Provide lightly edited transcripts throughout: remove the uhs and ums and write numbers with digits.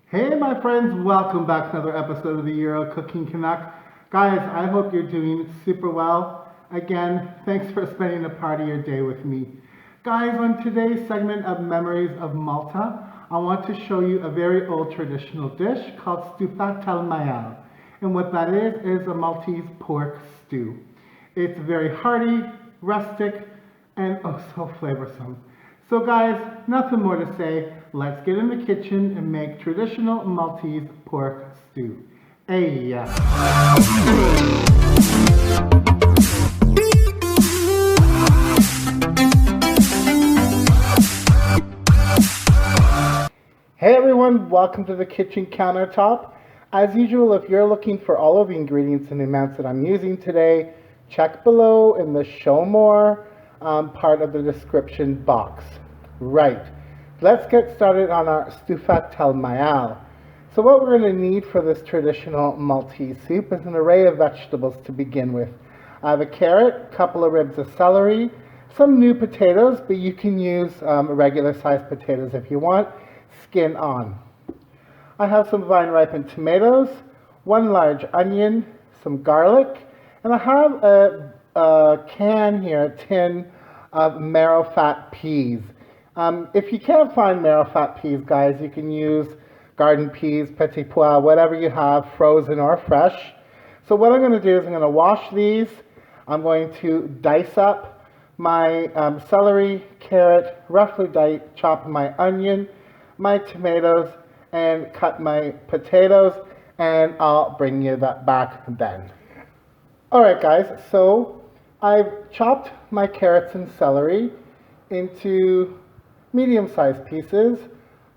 Hey my friends, welcome back to another episode of the Euro Cooking Canuck. Guys, I hope you're doing super well. Again, thanks for spending a part of your day with me. Guys, on today's segment of Memories of Malta, I want to show you a very old traditional dish called Stuffat Tal-Majjal. And what that is a Maltese pork stew. It's very hearty, rustic, and oh so flavorsome. So guys, nothing more to say. Let's get in the kitchen and make traditional Maltese pork stew. Hey yeah. Hey everyone, welcome to the kitchen countertop. As usual, if you're looking for all of the ingredients and the amounts that I'm using today, check below in the show more part of the description box. Right, let's get started on our Stuffat Tal-Majjal. So what we're going to need for this traditional Maltese soup is an array of vegetables to begin with. I have a carrot, a couple of ribs of celery, some new potatoes, but you can use regular sized potatoes if you want, skin on. I have some vine ripened tomatoes, one large onion, some garlic, and I have a can here, a tin of Marrowfat Peas. If you can't find Marrowfat Peas, guys, you can use garden peas, petit pois, whatever you have, frozen or fresh. So what I'm going to do is I'm going to wash these. I'm going to dice up my celery, carrot, roughly chop my onion, my tomatoes, and cut my potatoes, and I'll bring you that back then. Alright guys, so I've chopped my carrots and celery into medium-sized pieces.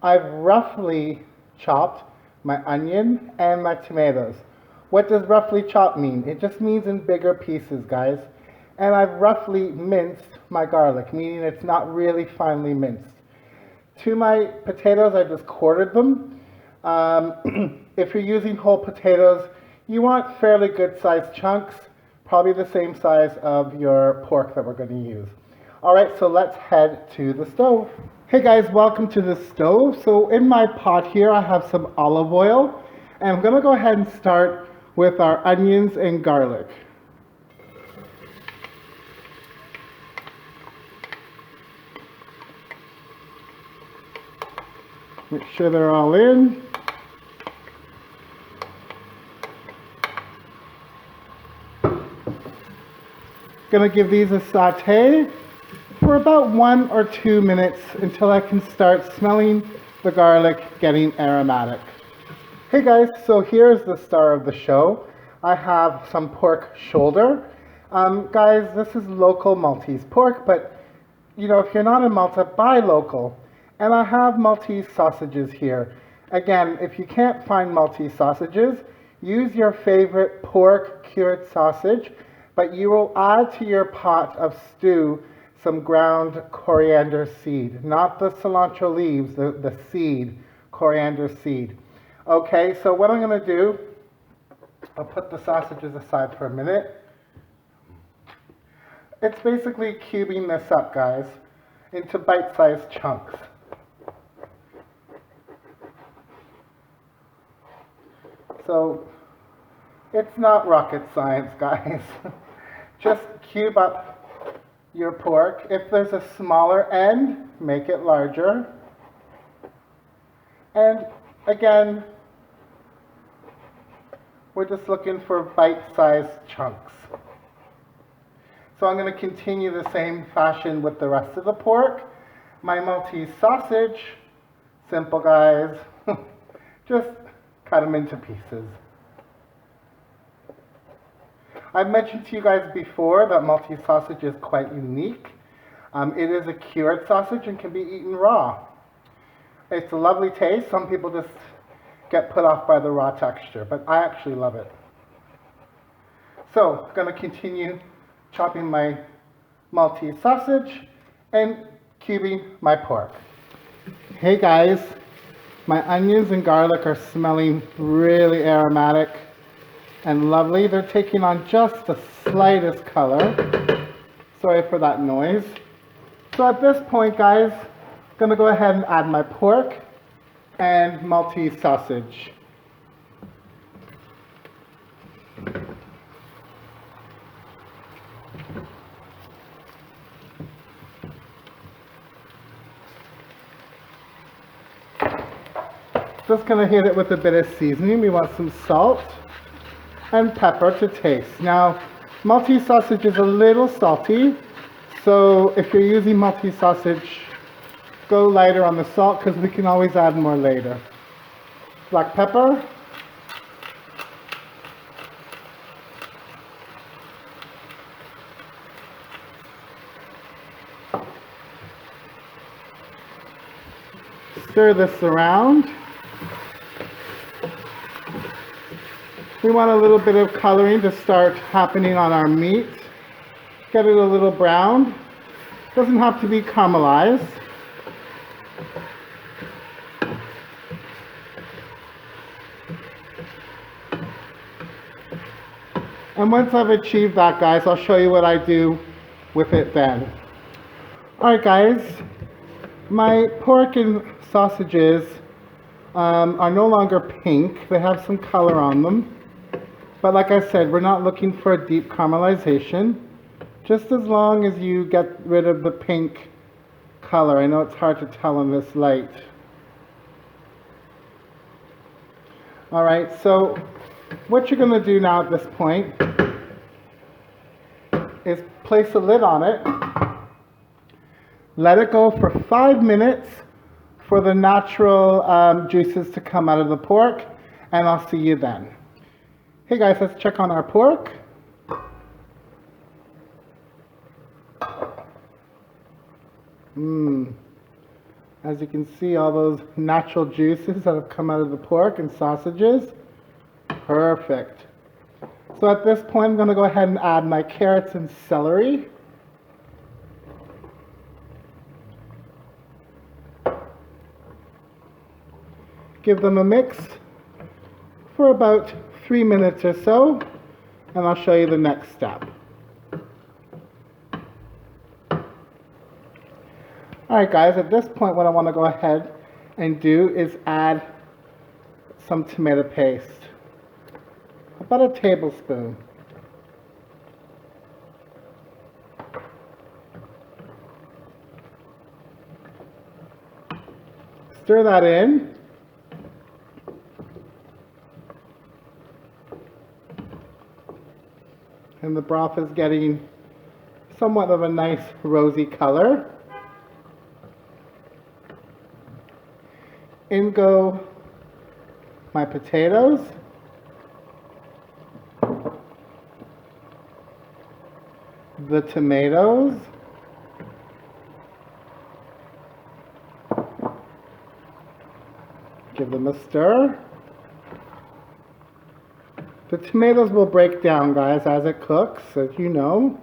I've roughly chopped my onion and my tomatoes. What does roughly chop mean? It just means in bigger pieces, guys. And I've roughly minced my garlic, meaning it's not really finely minced. To my potatoes, I just quartered them. If you're using whole potatoes, you want fairly good sized chunks, probably the same size of your pork that we're going to use. Alright, so let's head to the stove. Hey guys, welcome to the stove. So in my pot here, I have some olive oil, and I'm going to go ahead and start with our onions and garlic. Make sure they're all in. Gonna give these a saute for about 1 or 2 minutes until I can start smelling the garlic getting aromatic. Hey guys, so here's the star of the show. I have some pork shoulder. Guys, this is local Maltese pork, but you know, if you're not in Malta, buy local. And I have Maltese sausages here. Again, if you can't find Maltese sausages, use your favorite pork cured sausage, but you will add to your pot of stew some ground coriander seed, not the cilantro leaves, the seed, coriander seed. Okay, so what I'm going to do, I'll put the sausages aside for a minute. It's basically cubing this up, guys, into bite-sized chunks. So it's not rocket science, guys. Just cube up your pork. If there's a smaller end, make it larger. And again, we're just looking for bite-sized chunks. So I'm going to continue the same fashion with the rest of the pork. My Maltese sausage, simple guys, just cut them into pieces. I've mentioned to you guys before that Maltese sausage is quite unique. It is a cured sausage and can be eaten raw. It's a lovely taste. Some people just get put off by the raw texture, but I actually love it. So I'm going to continue chopping my Maltese sausage and cubing my pork. Hey guys, my onions and garlic are smelling really aromatic and lovely. They're taking on just the slightest color. Sorry for that noise. So at this point, guys, I'm going to go ahead and add my pork. and Maltese sausage. Just gonna hit it with a bit of seasoning. We want some salt and pepper to taste. Now, Maltese sausage is a little salty, so if you're using Maltese sausage, go lighter on the salt because we can always add more later. Black pepper. Stir this around. We want a little bit of coloring to start happening on our meat. Get it a little brown. Doesn't have to be caramelized. And once I've achieved that, guys, I'll show you what I do with it then. Alright guys, my pork and sausages are no longer pink. They have some color on them. But like I said, we're not looking for a deep caramelization. Just as long as you get rid of the pink color. I know it's hard to tell in this light. Alright, so what you're going to do now at this point is place a lid on it. Let it go for 5 minutes for the natural juices to come out of the pork, and I'll see you then. Hey guys, let's check on our pork. As you can see, all those natural juices that have come out of the pork and sausages. Perfect. So at this point, I'm going to go ahead and add my carrots and celery. Give them a mix for about 3 minutes or so, and I'll show you the next step. Alright guys, at this point what I want to go ahead and do is add some tomato paste. About a tablespoon. Stir that in. And the broth is getting somewhat of a nice rosy color. In go my potatoes. The tomatoes. Give them a stir. The tomatoes will break down, guys, as it cooks, as you know.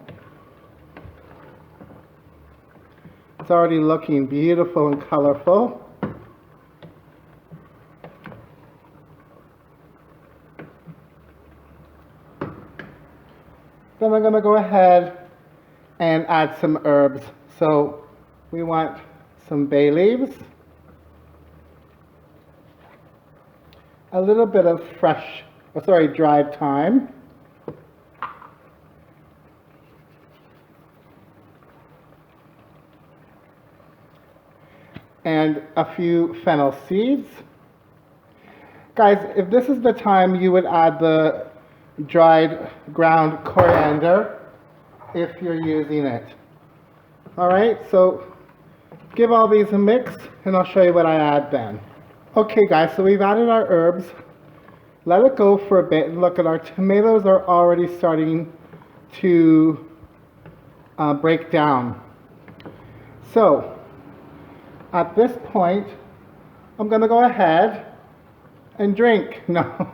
It's already looking beautiful and colorful. Then I'm going to go ahead and add some herbs. So we want some bay leaves, a little bit of dried thyme, and a few fennel seeds. Guys, if this is the time, you would add the dried ground coriander if you're using it. Alright, so give all these a mix and I'll show you what I add then. Okay guys, so we've added our herbs. Let it go for a bit and look at our tomatoes are already starting to break down. So at this point I'm going to go ahead and drink. No.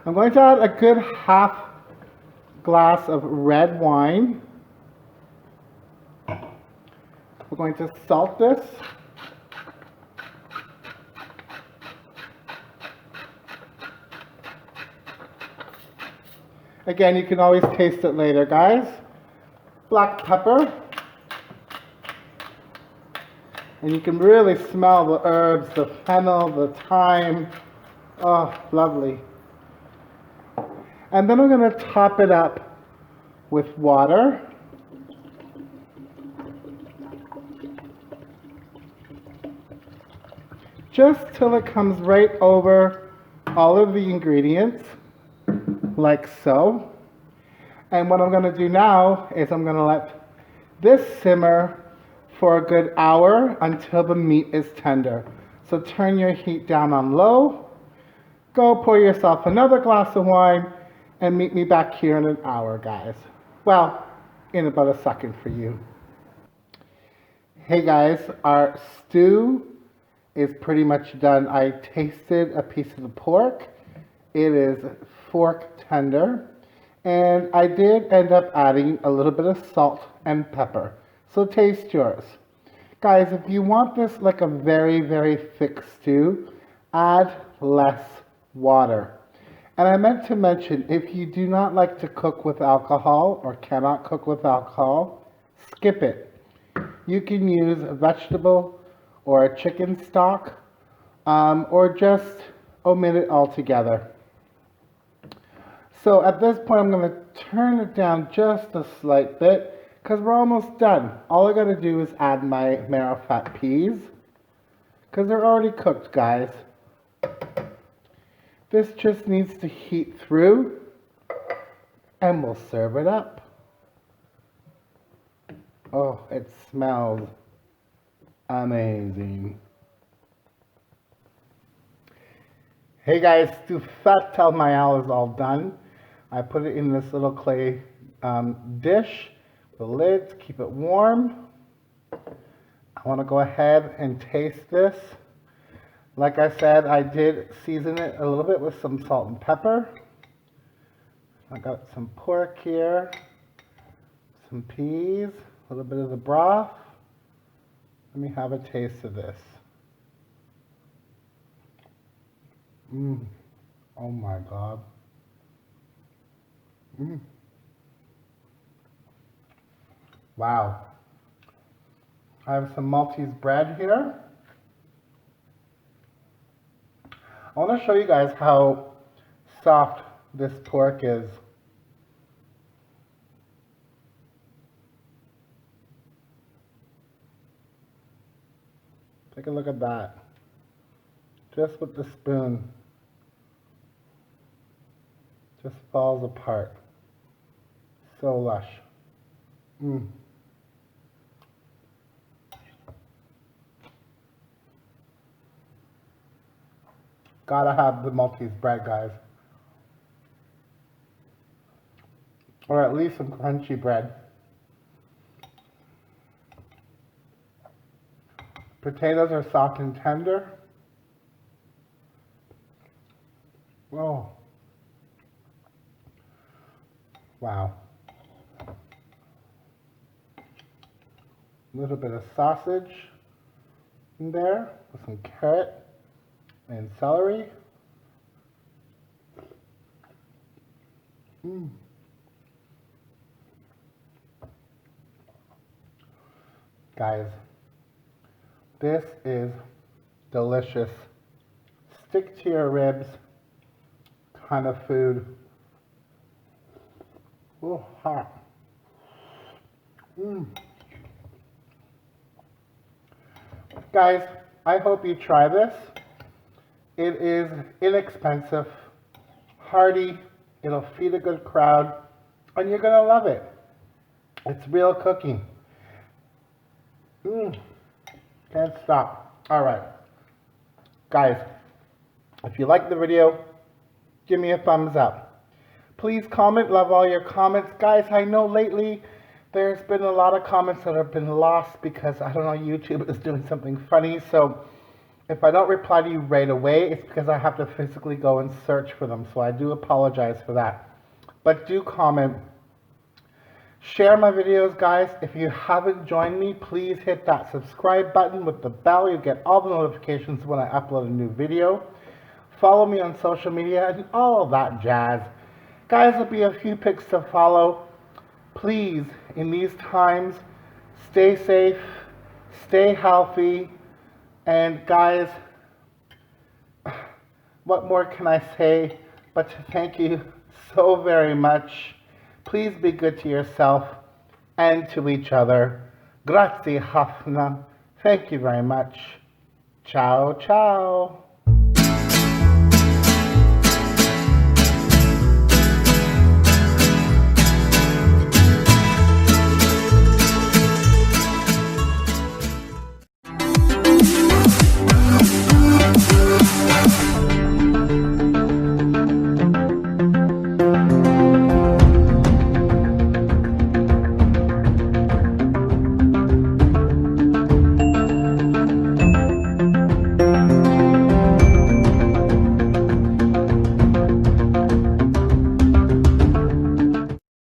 I'm going to add a good half glass of red wine. We're going to salt this. Again, you can always taste it later, guys. Black pepper. And you can really smell the herbs, the fennel, the thyme. Oh, lovely. And then I'm going to top it up with water. Just till it comes right over all of the ingredients, like so. And what I'm going to do now is I'm going to let this simmer for a good hour until the meat is tender. So turn your heat down on low, go pour yourself another glass of wine, and meet me back here in an hour, guys. Well, in about a second for you. Hey guys, our stew is pretty much done. I tasted a piece of the pork. It is fork tender. And I did end up adding a little bit of salt and pepper. So taste yours. Guys, if you want this like a very, very thick stew, add less water. And I meant to mention, if you do not like to cook with alcohol or cannot cook with alcohol, skip it. You can use a vegetable or a chicken stock, or just omit it altogether. So at this point, I'm going to turn it down just a slight bit because we're almost done. All I got to do is add my Marrowfat peas because they're already cooked, guys. This just needs to heat through and we'll serve it up. Oh, it smells amazing. Hey guys, Stuffat Tal-Majjal is all done. I put it in this little clay dish, the lid to keep it warm. I want to go ahead and taste this. Like I said, I did season it a little bit with some salt and pepper. I got some pork here, some peas, a little bit of the broth. Let me have a taste of this. Oh my God. Wow. I have some Maltese bread here. I want to show you guys how soft this pork is. Take a look at that. Just with the spoon. Just falls apart. So lush. Gotta have the Maltese bread, guys. Or at least some crunchy bread. Potatoes are soft and tender. Oh. Wow. A little bit of sausage in there with some carrot and celery. Guys, this is delicious. Stick to your ribs kind of food. Oh, hot. Guys, I hope you try this. It is inexpensive, hearty, it'll feed a good crowd, and you're gonna love it. It's real cooking. Can't stop. All right. Guys, if you like the video, give me a thumbs up. Please comment, love all your comments. Guys, I know lately there's been a lot of comments that have been lost because, I don't know, YouTube is doing something funny. So if I don't reply to you right away, it's because I have to physically go and search for them. So I do apologize for that. But do comment. Share my videos, guys. If you haven't joined me, please hit that subscribe button with the bell. You get all the notifications when I upload a new video. Follow me on social media and all of that jazz. Guys, there'll be a few pics to follow. Please, in these times, stay safe, Stay healthy. And guys, what more can I say but to thank you so very much. Please be good to yourself and to each other. Grazie Hafna. Thank you very much. Ciao, ciao.